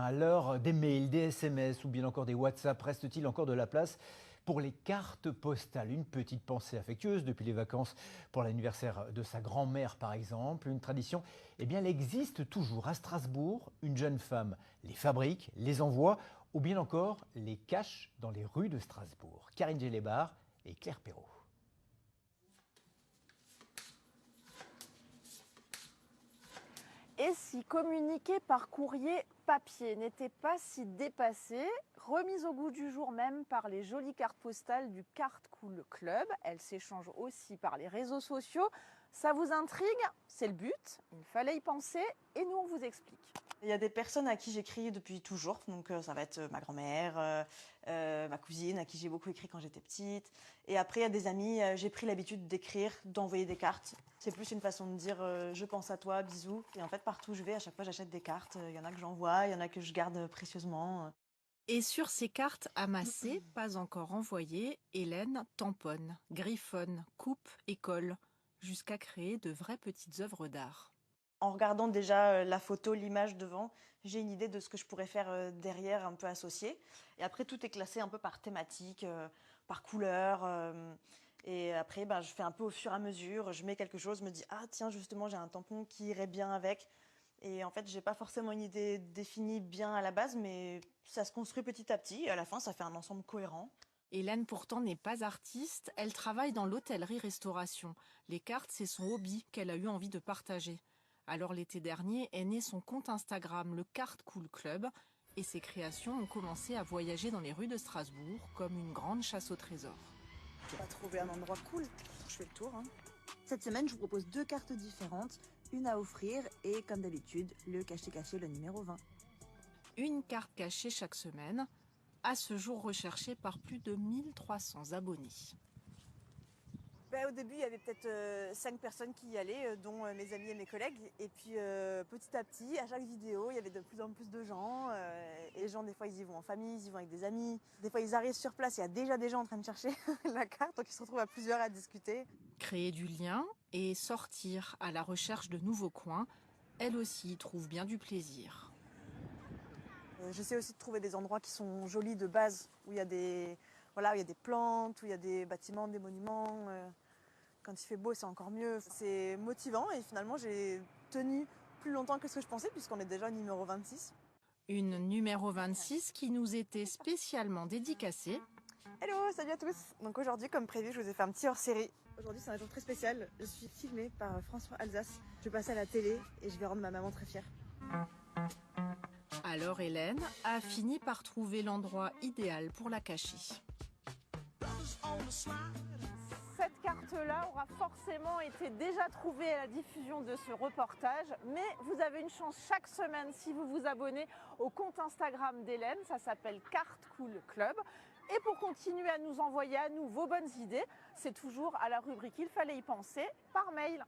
À l'heure des mails, des SMS ou bien encore des WhatsApp, reste-t-il encore de la place pour les cartes postales? Une petite pensée affectueuse depuis les vacances pour l'anniversaire de sa grand-mère par exemple. Une tradition, elle existe toujours. À Strasbourg, une jeune femme les fabrique, les envoie ou bien encore les cache dans les rues de Strasbourg. Karine Gélébar et Claire Perrault. Et si communiquer par courrier papier n'était pas si dépassé, remise au goût du jour même par les jolies cartes postales du Carte Cool Club. Elles s'échangent aussi par les réseaux sociaux. Ça vous intrigue? C'est le but, il fallait y penser et nous on vous explique. Il y a des personnes à qui j'écris depuis toujours, donc ça va être ma grand-mère, ma cousine à qui j'ai beaucoup écrit quand j'étais petite. Et après, il y a des amis, j'ai pris l'habitude d'écrire, d'envoyer des cartes. C'est plus une façon de dire je pense à toi, bisous. Et en fait, partout où je vais, à chaque fois, j'achète des cartes. Il y en a que j'envoie, il y en a que je garde précieusement. Et sur ces cartes amassées, pas encore envoyées, Hélène tamponne, griffonne, coupe et colle, jusqu'à créer de vraies petites œuvres d'art. En regardant déjà la photo, l'image devant, j'ai une idée de ce que je pourrais faire derrière, un peu associé. Et après, tout est classé un peu par thématique, par couleur. Et après, je fais un peu au fur et à mesure. Je mets quelque chose, je me dis, ah tiens, justement, j'ai un tampon qui irait bien avec. Et en fait, j'ai pas forcément une idée définie bien à la base, mais ça se construit petit à petit. Et à la fin, ça fait un ensemble cohérent. Hélène pourtant n'est pas artiste, elle travaille dans l'hôtellerie-restauration. Les cartes, c'est son hobby qu'elle a eu envie de partager. Alors l'été dernier est né son compte Instagram, le Carte Cool Club, et ses créations ont commencé à voyager dans les rues de Strasbourg comme une grande chasse au trésor. On va trouver un endroit cool. Je fais le tour. Cette semaine, je vous propose 2 cartes différentes, une à offrir et comme d'habitude, le caché-caché, le numéro 20. Une carte cachée chaque semaine, à ce jour recherchée par plus de 1300 abonnés. Au début, il y avait peut-être 5 personnes qui y allaient, dont mes amis et mes collègues. Et puis petit à petit, à chaque vidéo, il y avait de plus en plus de gens. Et les gens, des fois, ils y vont en famille, ils y vont avec des amis. Des fois, ils arrivent sur place, il y a déjà des gens en train de chercher la carte, donc ils se retrouvent à plusieurs à discuter. Créer du lien et sortir à la recherche de nouveaux coins, elle aussi trouve bien du plaisir. J'essaie aussi de trouver des endroits qui sont jolis de base, où il y a des plantes, où il y a des bâtiments, des monuments. Quand il fait beau, c'est encore mieux. C'est motivant et finalement, j'ai tenu plus longtemps que ce que je pensais puisqu'on est déjà au numéro 26. Une numéro 26 qui nous était spécialement dédicacée. Hello, salut à tous. Donc aujourd'hui, comme prévu, je vous ai fait un petit hors-série. Aujourd'hui, c'est un jour très spécial. Je suis filmée par François Alsace. Je passe à la télé et je vais rendre ma maman très fière. Alors Hélène a fini par trouver l'endroit idéal pour la cacher. Cette carte-là aura forcément été déjà trouvée à la diffusion de ce reportage, mais vous avez une chance chaque semaine si vous vous abonnez au compte Instagram d'Hélène, ça s'appelle Carte Cool Club. Et pour continuer à nous envoyer à nous vos bonnes idées, c'est toujours à la rubrique Il fallait y penser par mail.